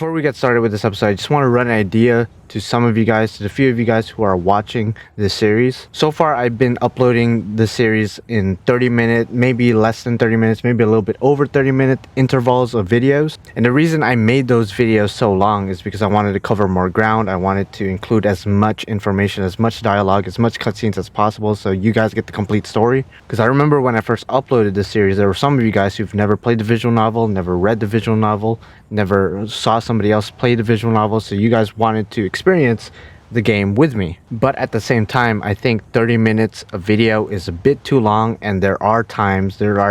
Before we get started with this episode, I just want to run an idea to some of you guys, to the few of you guys who are watching this series. So far, I've been uploading the series in 30-minute, maybe less than 30 minutes, maybe a little bit over 30-minute intervals of videos. And the reason I made those videos so long is because I wanted to cover more ground. I wanted to include as much information, as much dialogue, as much cutscenes as possible so you guys get the complete story. Because I remember when I first uploaded this series, there were some of you guys who've never played the visual novel, never read the visual novel, never saw somebody else play the visual novel, so you guys wanted to experience the game with me. But at the same time, I think 30 minutes of video is a bit too long, and there are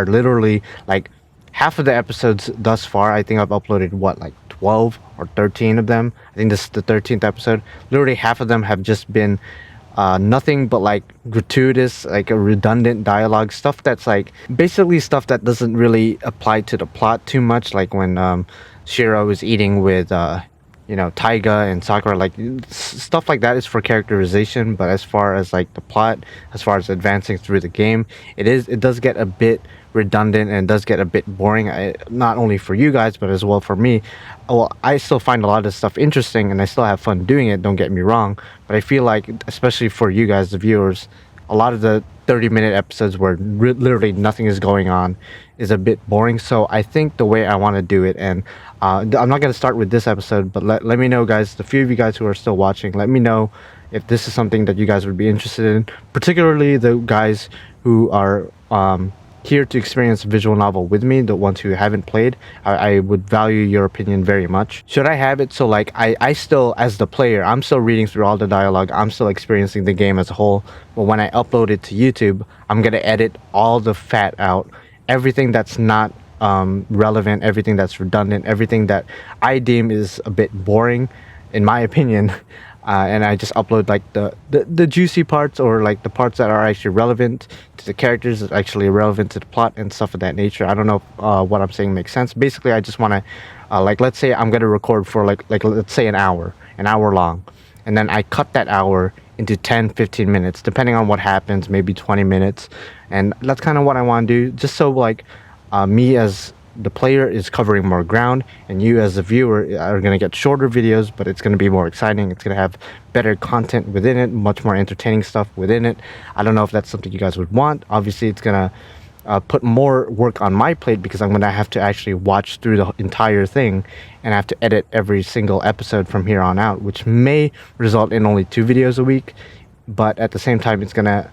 literally like half of the episodes thus far. I think I've uploaded like 12 or 13 of them. I think this is the 13th episode. Literally half of them have just been nothing but like gratuitous, like a redundant dialogue stuff that's like basically stuff that doesn't really apply to the plot too much, like when Shiro is eating with Taiga and Sakura. Like stuff like that is for characterization, but as far as like the plot, as far as advancing through the game, it does get a bit redundant and does get a bit boring, not only for you guys but as well for me. Well, I still find a lot of stuff interesting and I still have fun doing it, don't get me wrong, but I feel like, especially for you guys, the viewers, a lot of the 30-minute episodes where literally nothing is going on is a bit boring. So I think the way I want to do it, and I'm not going to start with this episode, but let me know, guys, the few of you guys who are still watching, let me know if this is something that you guys would be interested in, particularly the guys who are here to experience a visual novel with me, the ones who haven't played. I would value your opinion very much. Should I have it so like I still, as the player, I'm still reading through all the dialogue, I'm still experiencing the game as a whole, but when I upload it to YouTube, I'm gonna edit all the fat out, everything that's not relevant, everything that's redundant, everything that I deem is a bit boring, in my opinion. And I just upload like the juicy parts, or like the parts that are actually relevant to the characters, actually relevant to the plot and stuff of that nature. I don't know if what I'm saying makes sense. Basically, I just want to like, let's say I'm going to record for like let's say an hour long, and then I cut that hour into 10-15 minutes depending on what happens, maybe 20 minutes, and that's kind of what I want to do, just so like me as the player is covering more ground, and you as the viewer are going to get shorter videos, but it's going to be more exciting. It's going to have better content within it, much more entertaining stuff within it. I don't know if that's something you guys would want. Obviously, it's going to put more work on my plate, because I'm going to have to actually watch through the entire thing, and I have to edit every single episode from here on out, which may result in only 2 videos a week, but at the same time, it's going to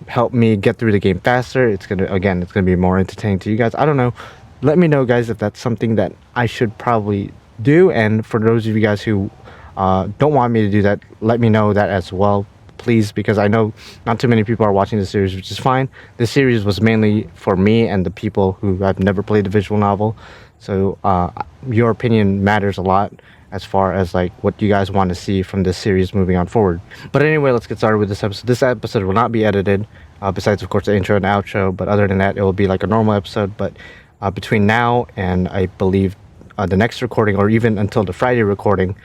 help me get through the game faster. It's going to be more entertaining to you guys. I don't know. Let me know, guys, if that's something that I should probably do. And for those of you guys who don't want me to do that, let me know that as well, please, because I know not too many people are watching this series, which is fine. This series was mainly for me and the people who have never played the visual novel. So your opinion matters a lot as far as like what you guys want to see from this series moving on forward. But anyway, let's get started with this episode. This episode will not be edited, besides, of course, the intro and outro. But other than that, it will be like a normal episode. But between now and I believe the next recording, or even until the Friday recording,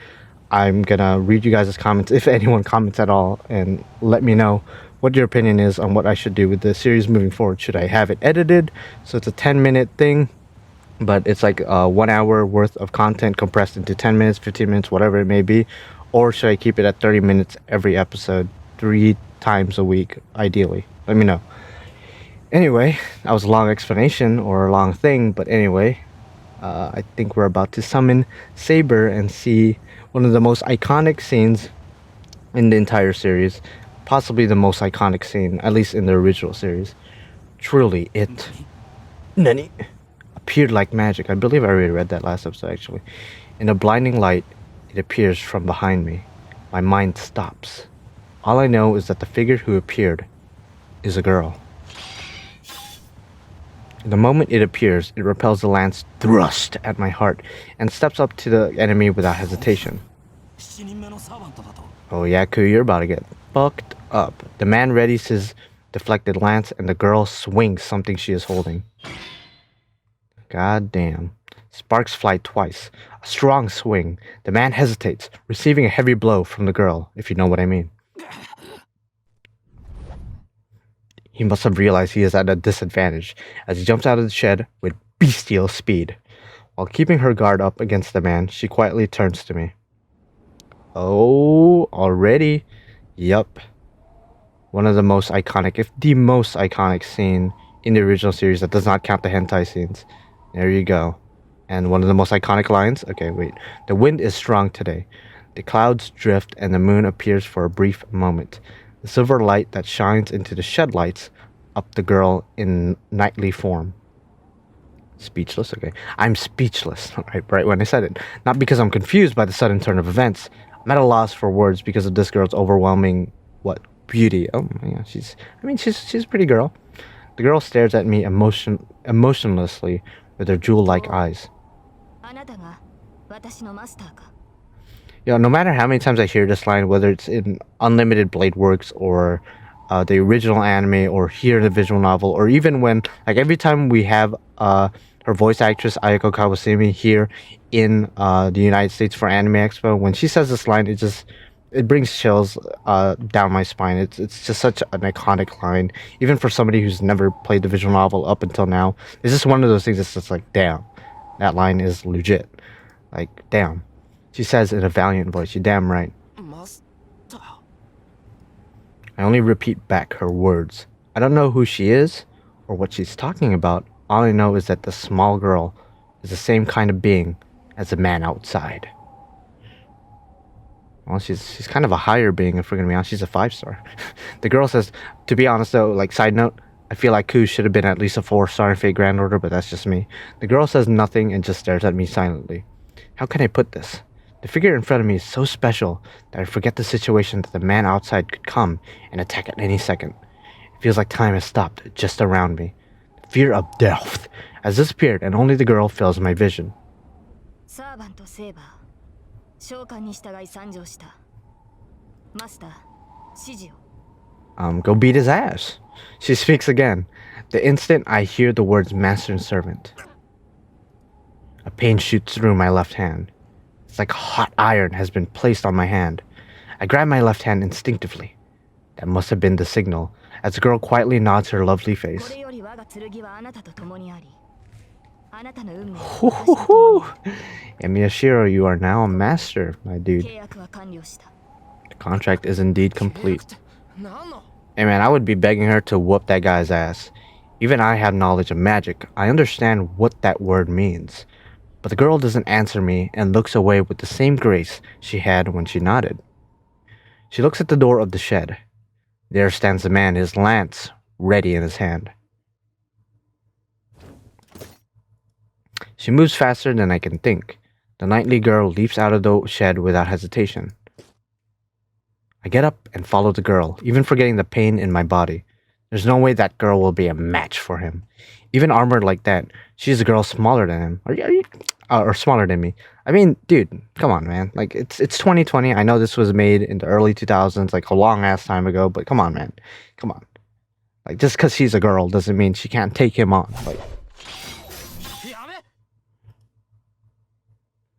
I'm gonna read you guys' comments, if anyone comments at all, and let me know what your opinion is on what I should do with the series moving forward. Should I have it edited so it's a 10-minute thing, but it's like 1 hour worth of content compressed into 10 minutes, 15 minutes, whatever it may be? Or should I keep it at 30 minutes every episode, 3 times a week, ideally? Let me know. Anyway, that was a long explanation, or a long thing, but anyway, I think we're about to summon Saber and see one of the most iconic scenes in the entire series, possibly the most iconic scene, at least in the original series. Truly, it Nani appeared like magic. I believe I already read that last episode, actually. In a blinding light, it appears from behind me. My mind stops. All I know is that the figure who appeared is a girl. The moment it appears, it repels the lance thrust at my heart and steps up to the enemy without hesitation. Oh, Yaku, you're about to get fucked up. The man readies his deflected lance, and the girl swings something she is holding. God damn. Sparks fly twice. A strong swing. The man hesitates, receiving a heavy blow from the girl, if you know what I mean. He must have realized he is at a disadvantage as he jumps out of the shed with bestial speed. While keeping her guard up against the man, she quietly turns to me. Oh, already? Yup. One of the most iconic, if the most iconic scene in the original series that does not count the hentai scenes. There you go. And one of the most iconic lines. Okay, wait. The wind is strong today. The clouds drift and the moon appears for a brief moment. The silver light that shines into the shed lights up the girl in nightly form. Speechless? Okay. I'm speechless. Right when I said it. Not because I'm confused by the sudden turn of events. I'm at a loss for words because of this girl's overwhelming, beauty. Oh yeah, she's a pretty girl. The girl stares at me emotionlessly with her jewel-like eyes. No matter how many times I hear this line, whether it's in Unlimited Blade Works or the original anime or here in the visual novel, or even when, like, every time we have her voice actress Ayako Kawasumi here in the United States for Anime Expo, when she says this line, it brings chills down my spine. It's just such an iconic line, even for somebody who's never played the visual novel up until now. It's just one of those things that's just like, damn, that line is legit. Like, damn. She says in a valiant voice, "You're damn right." I only repeat back her words. I don't know who she is or what she's talking about. All I know is that the small girl is the same kind of being as the man outside. Well, she's kind of a higher being, if we're gonna be honest. She's a 5-star. The girl says, to be honest though, like, side note, I feel like Ku should have been at least a 4-star in Fate Grand Order, but that's just me. The girl says nothing and just stares at me silently. How can I put this? The figure in front of me is so special that I forget the situation that the man outside could come and attack at any second. It feels like time has stopped just around me. The fear of death has disappeared and only the girl fills my vision. Saber. Go beat his ass. She speaks again. The instant I hear the words master and servant, a pain shoots through my left hand. It's like hot iron has been placed on my hand. I grab my left hand instinctively. That must have been the signal, as the girl quietly nods her lovely face. Miyashiro, you are now a master, my dude. The contract is indeed complete. Hey man, I would be begging her to whoop that guy's ass. Even I have knowledge of magic. I understand what that word means. But the girl doesn't answer me and looks away with the same grace she had when she nodded. She looks at the door of the shed. There stands the man, his lance ready in his hand. She moves faster than I can think. The knightly girl leaps out of the shed without hesitation. I get up and follow the girl, even forgetting the pain in my body. There's no way that girl will be a match for him. Even armored like that, she's a girl smaller than him. Or smaller than me. I mean, dude, come on, man. Like, it's 2020. I know this was made in the early 2000s, like a long ass time ago, but come on, man. Come on. Like, just because she's a girl doesn't mean she can't take him on. Like,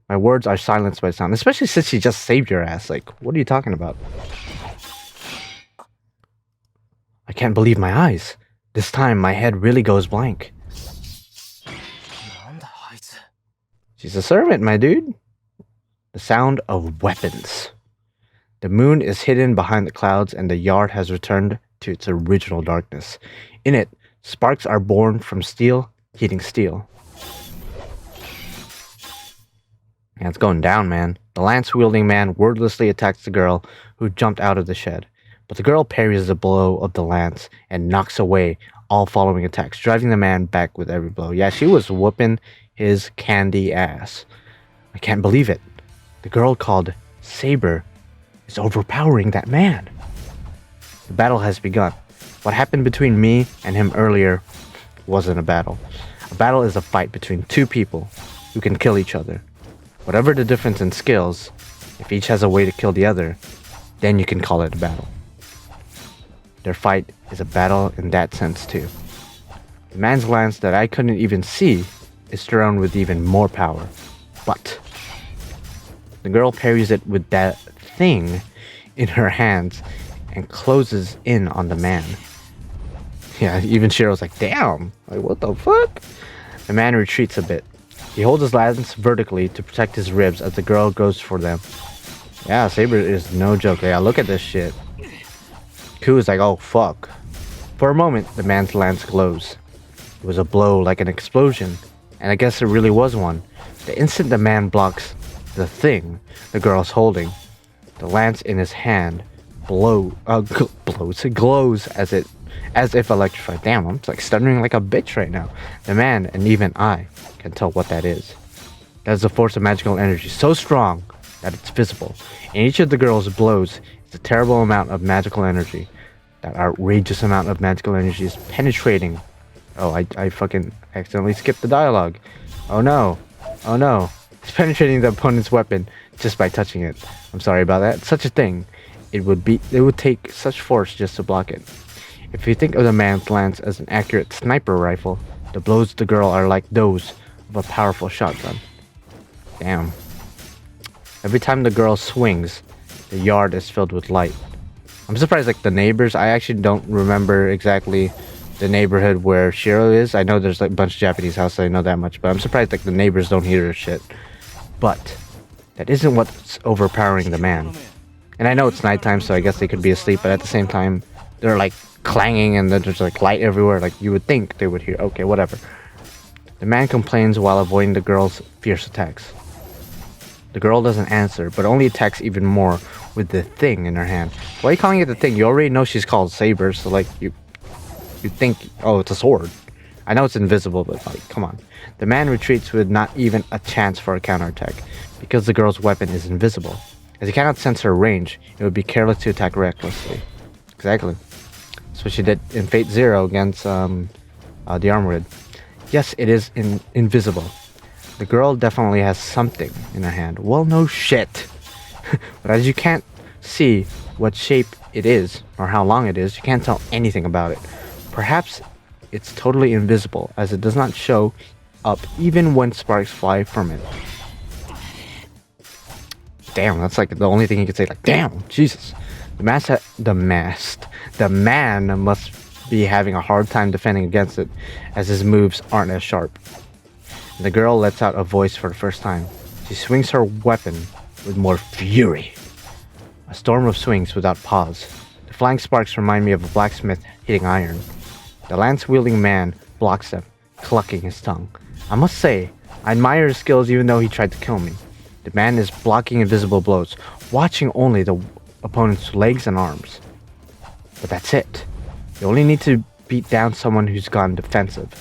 my words are silenced by sound, especially since she just saved your ass. Like, what are you talking about? I can't believe my eyes. This time, my head really goes blank. She's a servant, my dude. The sound of weapons. The moon is hidden behind the clouds and the yard has returned to its original darkness. In it, sparks are born from steel heating steel. And it's going down, man. The lance-wielding man wordlessly attacks the girl who jumped out of the shed. But the girl parries the blow of the lance and knocks away all following attacks, driving the man back with every blow. Yeah, she was whooping his candy ass. I can't believe it. The girl called Saber is overpowering that man. The battle has begun. What happened between me and him earlier wasn't a battle. A battle is a fight between two people who can kill each other. Whatever the difference in skills, if each has a way to kill the other, then you can call it a battle. Their fight is a battle in that sense too. The man's lance that I couldn't even see is thrown with even more power. But the girl parries it with that thing in her hands and closes in on the man. Yeah, even Shiro's like, damn, like what the fuck? The man retreats a bit. He holds his lance vertically to protect his ribs as the girl goes for them. Yeah, Saber is no joke. Yeah, look at this shit. Ku is like, oh fuck. For a moment, the man's lance glows. It was a blow like an explosion, and I guess it really was one. The instant the man blocks the thing the girl's holding, the lance in his hand glows as if electrified. Damn, I'm like stuttering like a bitch right now. The man, and even I, can tell what that is. That is a force of magical energy so strong that it's visible. In each of the girl's blows is a terrible amount of magical energy. That outrageous amount of magical energy is penetrating. Oh, I fucking accidentally skipped the dialogue. Oh no. Oh no. It's penetrating the opponent's weapon just by touching it. I'm sorry about that. Such a thing. It would take such force just to block it. If you think of the man's lance as an accurate sniper rifle, the blows of the girl are like those of a powerful shotgun. Damn. Every time the girl swings, the yard is filled with light. I'm surprised, like, the neighbors, I actually don't remember exactly the neighborhood where Shiro is. I know there's like a bunch of Japanese houses, I know that much, but I'm surprised like the neighbors don't hear her shit. But that isn't what's overpowering the man. And I know it's nighttime, so I guess they could be asleep, but at the same time, they're like clanging and there's like light everywhere. Like, you would think they would hear. Okay, whatever. The man complains while avoiding the girl's fierce attacks. The girl doesn't answer, but only attacks even more with the thing in her hand. Why are you calling it the thing? You already know she's called Saber, so like, you think, oh, it's a sword. I know it's invisible, but like, come on. The man retreats with not even a chance for a counterattack, because the girl's weapon is invisible. As he cannot sense her range, it would be careless to attack recklessly. Exactly. That's what she did in Fate Zero against the Armored. Yes, it is invisible. The girl definitely has something in her hand. Well, no shit. But as you can't see what shape it is, or how long it is, you can't tell anything about it. Perhaps it's totally invisible, as it does not show up even when sparks fly from it. Damn, that's like the only thing you could say. Like, damn, Jesus. The man must be having a hard time defending against it, as his moves aren't as sharp. The girl lets out a voice for the first time. She swings her weapon with more fury. A storm of swings without pause. The flying sparks remind me of a blacksmith hitting iron. The lance-wielding man blocks them, clucking his tongue. I must say, I admire his skills even though he tried to kill me. The man is blocking invisible blows, watching only the opponent's legs and arms. But that's it. You only need to beat down someone who's gone defensive.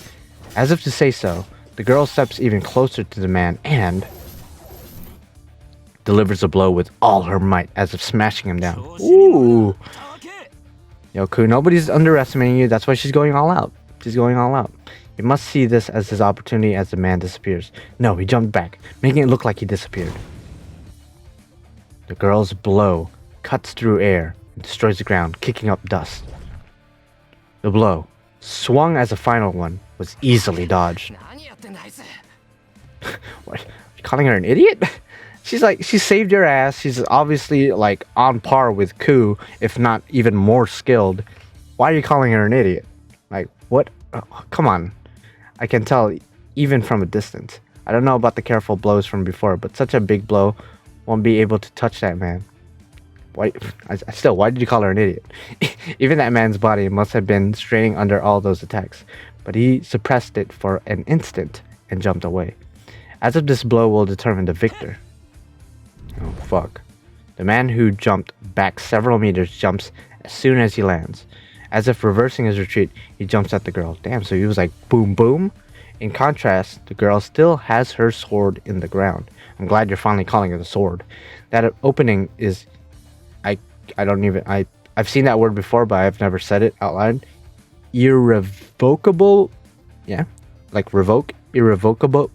As if to say so, the girl steps even closer to the man and delivers a blow with all her might, as if smashing him down. Ooh. Yo, Ku, nobody's underestimating you. That's why she's going all out. She's going all out. You must see this as his opportunity as the man disappears. No, he jumped back, making it look like he disappeared. The girl's blow cuts through air and destroys the ground, kicking up dust. The blow, swung as a final one, was easily dodged. What? You calling her an idiot? She's like, she saved your ass. She's obviously like on par with Ku, if not even more skilled. Why are you calling her an idiot? Like, what? Oh, come on. I can tell even from a distance. I don't know about the careful blows from before, but such a big blow won't be able to touch that man. Why? Why did you call her an idiot? Even that man's body must have been straining under all those attacks, but he suppressed it for an instant and jumped away. As if this blow will determine the victor. Oh, fuck. The man who jumped back several meters jumps as soon as he lands. As if reversing his retreat, he jumps at the girl. Damn, so he was like, boom, boom. In contrast, the girl still has her sword in the ground. I'm glad you're finally calling it a sword. That opening is... I've seen that word before, but I've never said it out loud. Irrevocable... Yeah? Like revoke? Irrevocable...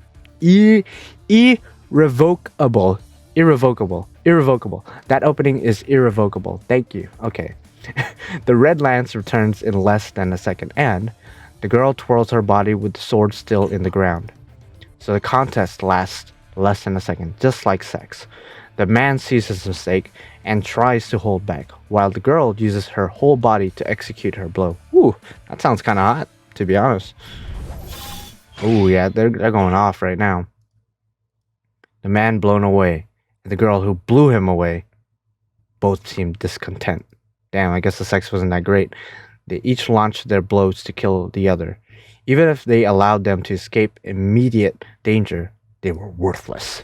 Irrevocable. Irrevocable. That opening is irrevocable. Thank you. Okay. The red lance returns in less than a second, and the girl twirls her body with the sword still in the ground. So the contest lasts less than a second, just like sex. The man sees his mistake and tries to hold back, while the girl uses her whole body to execute her blow. Ooh, that sounds kind of hot, to be honest. Ooh, yeah, they're going off right now. the man blown away, and the girl who blew him away both seemed discontent. Damn, I guess the sex wasn't that great. They each launched their blows to kill the other. Even if they allowed them to escape immediate danger, they were worthless.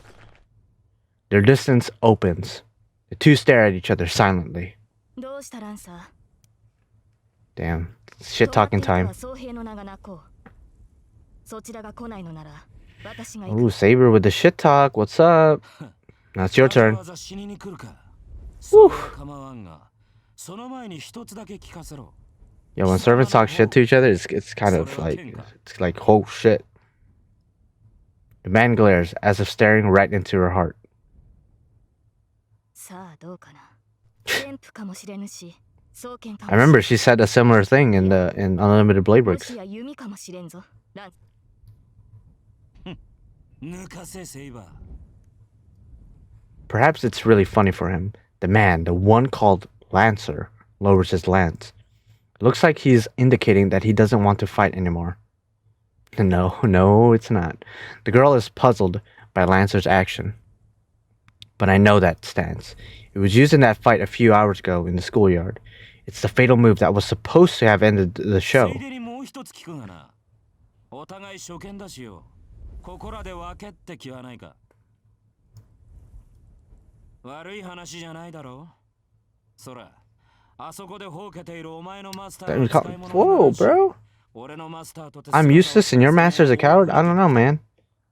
Their distance opens. The two stare at each other silently. Damn, shit talking time. Ooh, Saber with the shit talk. What's up? Now it's your turn. Whew. Yo, when servants talk shit to each other, it's kind of like, it's like, oh shit. The man glares as if staring right into her heart. I remember she said a similar thing in Unlimited Blade Breaks. Perhaps it's really funny for him. The man, the one called Lancer, lowers his lance. It looks like he's indicating that he doesn't want to fight anymore. No, it's not. The girl is puzzled by Lancer's action. But I know that stance. It was used in that fight a few hours ago in the schoolyard. It's the fatal move that was supposed to have ended the show. Whoa, bro. I'm useless and your master's a coward? I don't know, man.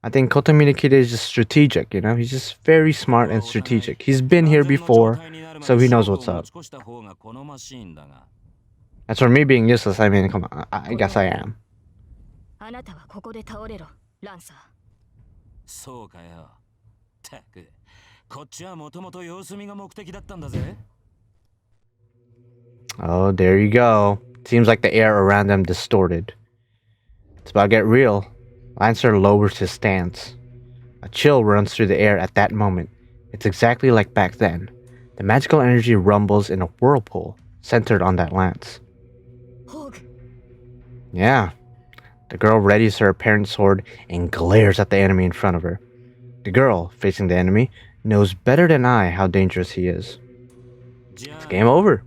I think Kotomi Nikita is just strategic, you know? He's just very smart and strategic. He's been here before, so he knows what's up. As for me being useless, I mean, come on, I guess I am. Oh, there you go. Seems like the air around them distorted. It's about to get real. Lancer lowers his stance. A chill runs through the air at that moment. It's exactly like back then. The magical energy rumbles in a whirlpool, centered on that lance. Yeah. The girl readies her apparent sword and glares at the enemy in front of her. The girl, facing the enemy, knows better than I how dangerous he is. It's game over.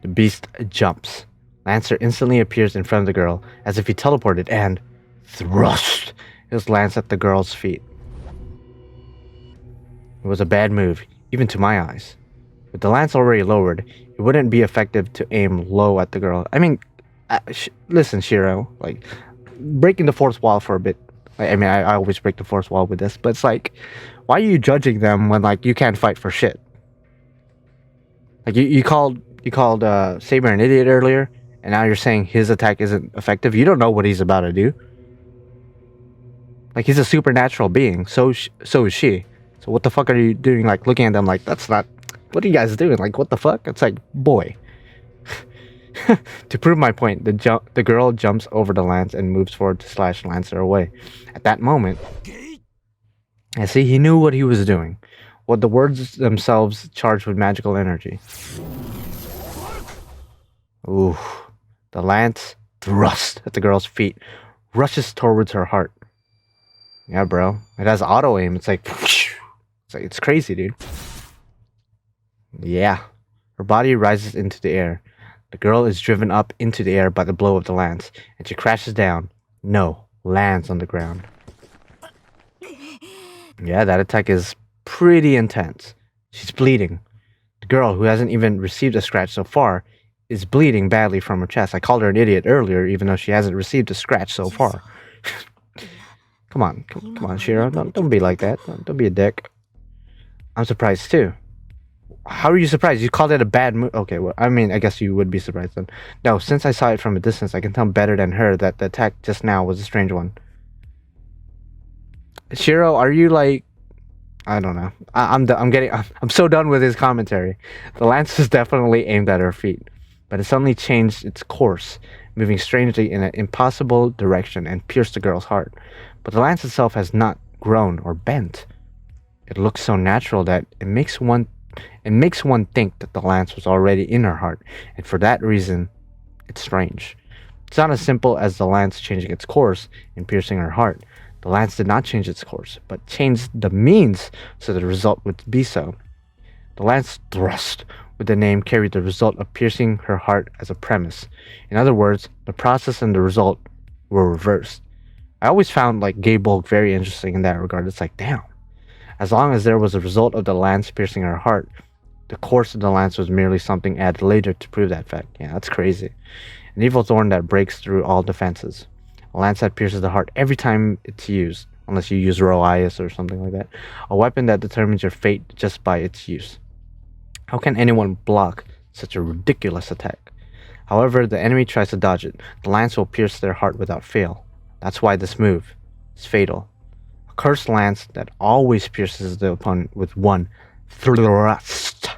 The beast jumps. Lancer instantly appears in front of the girl, as if he teleported, and thrust his lance at the girl's feet. It was a bad move, even to my eyes. With the lance already lowered, it wouldn't be effective to aim low at the girl. I mean, listen, Shiro, like, breaking the fourth wall for a bit. I mean, I always break the fourth wall with this, but it's like, why are you judging them when, like, you can't fight for shit? Like, you called Saber an idiot earlier, and now you're saying his attack isn't effective. You don't know what he's about to do. Like, he's a supernatural being. So is she. So what the fuck are you doing? Like, looking at them like, that's not... What are you guys doing? Like, what the fuck? It's like, boy. To prove my point, the girl jumps over the lance and moves forward to slash Lancer away. At that moment, I see he knew what he was doing. What the words themselves charged with magical energy. Ooh. The lance thrust at the girl's feet, rushes towards her heart. Yeah, bro. It has auto aim. It's like it's crazy, dude. Yeah. Her body rises into the air. The girl is driven up into the air by the blow of the lance, and she crashes down. No, lands on the ground. Yeah, that attack is pretty intense. She's bleeding. The girl, who hasn't even received a scratch so far, is bleeding badly from her chest. I called her an idiot earlier, even though she hasn't received a scratch so far. Come on, Shiro. Don't be like that. Don't be a dick. I'm surprised too. How are you surprised? You called it a bad move. Okay, well, I mean, I guess you would be surprised then. No, since I saw it from a distance, I can tell better than her that the attack just now was a strange one. Shiro, are you like... I don't know. I'm so done with his commentary. The lance is definitely aimed at her feet, but it suddenly changed its course, moving strangely in an impossible direction and pierced the girl's heart. But the lance itself has not grown or bent. It looks so natural that it makes one think that the lance was already in her heart, and for that reason, it's strange. It's not as simple as the lance changing its course and piercing her heart. The lance did not change its course, but changed the means so the result would be so. The lance thrust with the name carried the result of piercing her heart as a premise. In other words, the process and the result were reversed. I always found like Gay Bulk very interesting in that regard. It's like, damn. As long as there was a result of the lance piercing her heart, the course of the lance was merely something added later to prove that fact. Yeah, that's crazy. An evil thorn that breaks through all defenses. A lance that pierces the heart every time it's used, unless you use Roias or something like that. A weapon that determines your fate just by its use. How can anyone block such a ridiculous attack? However, the enemy tries to dodge it. The lance will pierce their heart without fail. That's why this move is fatal. A cursed lance that always pierces the opponent with one thrust.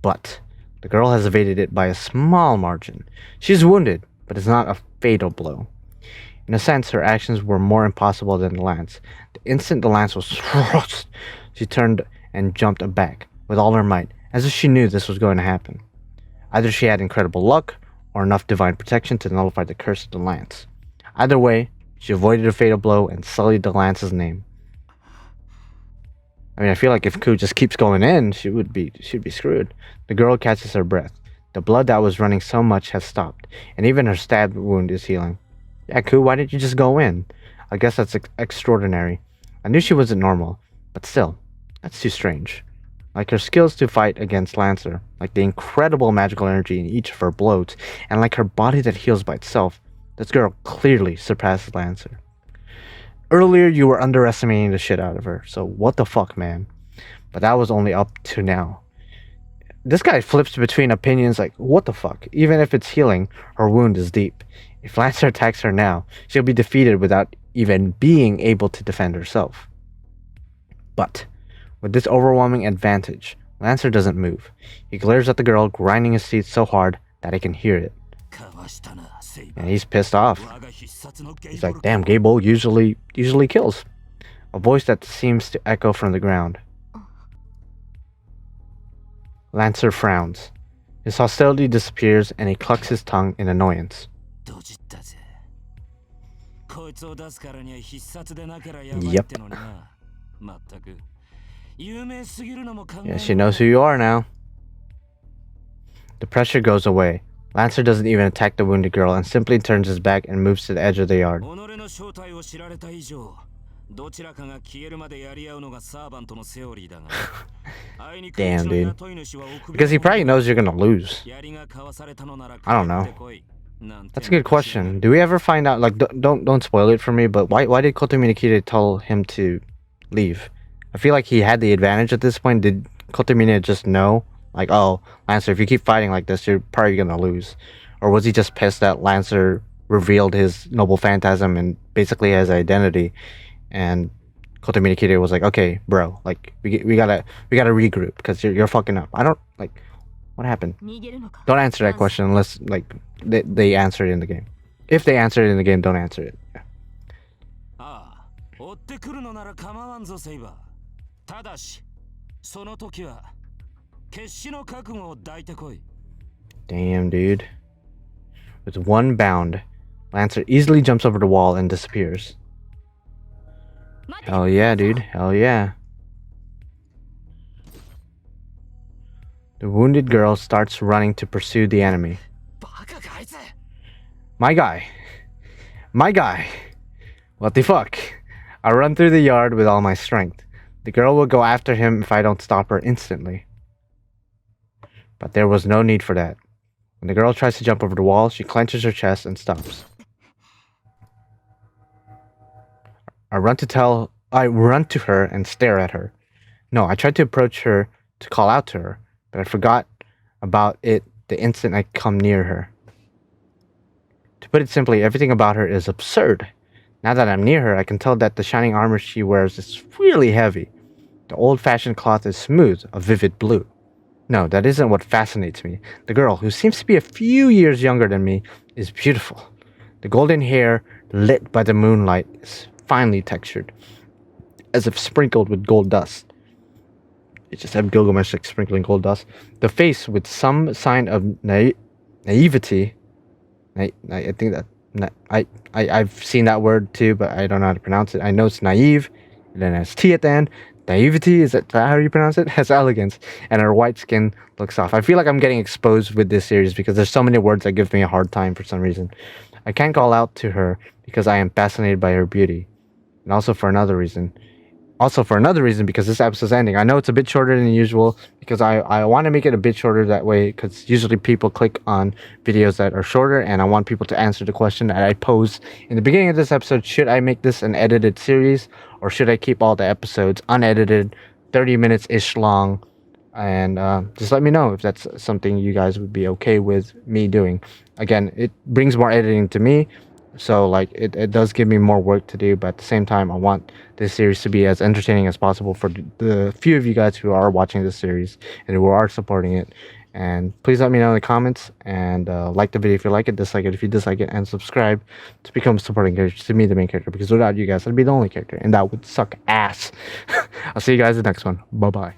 But the girl has evaded it by a small margin. She's wounded, but it's not a fatal blow. In a sense, her actions were more impossible than the lance. The instant the lance was thrust, she turned and jumped back with all her might, as if she knew this was going to happen. Either she had incredible luck, or enough divine protection to nullify the curse of the lance. Either way, she avoided a fatal blow and sullied the lance's name. I mean, I feel like if Ku just keeps going in, she'd be screwed. The girl catches her breath. The blood that was running so much has stopped, and even her stab wound is healing. Yeah, Ku, why didn't you just go in? I guess that's extraordinary. I knew she wasn't normal, but still, that's too strange. Like her skills to fight against Lancer, like the incredible magical energy in each of her blows, and like her body that heals by itself, this girl clearly surpasses Lancer. Earlier, you were underestimating the shit out of her, so what the fuck, man? But that was only up to now. This guy flips between opinions like, what the fuck? Even if it's healing, her wound is deep. If Lancer attacks her now, she'll be defeated without even being able to defend herself. But with this overwhelming advantage, Lancer doesn't move. He glares at the girl, grinding his teeth so hard that I can hear it. And he's pissed off. He's like, damn, Gable usually kills. A voice that seems to echo from the ground. Lancer frowns. His hostility disappears and he clucks his tongue in annoyance. Yep. Yeah, she knows who you are now. The pressure goes away. Lancer doesn't even attack the wounded girl and simply turns his back and moves to the edge of the yard. Damn, dude. Because he probably knows you're gonna lose. I don't know. That's a good question. Do we ever find out, like, don't spoil it for me, but why did Kotominakita tell him to leave? I feel like he had the advantage at this point. Did Kotomina just know, like, oh, Lancer, if you keep fighting like this, you're probably gonna lose? Or was he just pissed that Lancer revealed his noble phantasm and basically his identity, and Kotominakita was like, okay, bro, like, we gotta regroup because you're fucking up. I don't, like, what happened? Don't answer that question unless, like, they answer it in the game. If they answer it in the game, don't answer it. Damn, dude. With one bound, Lancer easily jumps over the wall and disappears. Hell yeah, dude. Hell yeah. The wounded girl starts running to pursue the enemy. My guy. My guy. What the fuck? I run through the yard with all my strength. The girl will go after him if I don't stop her instantly. But there was no need for that. When the girl tries to jump over the wall, she clenches her chest and stops. I run to her and stare at her. No, I tried to approach her to call out to her, but I forgot about it the instant I come near her. To put it simply, everything about her is absurd. Now that I'm near her, I can tell that the shining armor she wears is really heavy. The old-fashioned cloth is smooth, a vivid blue. No, that isn't what fascinates me. The girl, who seems to be a few years younger than me, is beautiful. The golden hair, lit by the moonlight, is finely textured, as if sprinkled with gold dust. It just had Gilgamesh like sprinkling gold dust. The face, with some sign of naivety, I think that I've seen that word too, but I don't know how to pronounce it. I know it's naive, and then it has T at the end. Naivety, is that how you pronounce it? Has elegance, and her white skin looks soft. I feel like I'm getting exposed with this series because there's so many words that give me a hard time for some reason. I can't call out to her because I am fascinated by her beauty, and also for another reason because this episode's ending. I know it's a bit shorter than usual because I want to make it a bit shorter that way because usually people click on videos that are shorter and I want people to answer the question that I posed in the beginning of this episode. Should I make this an edited series or should I keep all the episodes unedited, 30 minutes ish long? And just let me know if that's something you guys would be okay with me doing. Again, it brings more editing to me, so like it does give me more work to do, but at the same time I want this series to be as entertaining as possible for the few of you guys who are watching this series and who are supporting it. And please let me know in the comments, and like the video if you like it, dislike it if you dislike it, and subscribe to become a supporting character to me, the main character, because without you guys I'd be the only character and that would suck ass. I'll see you guys in the next one. Bye bye.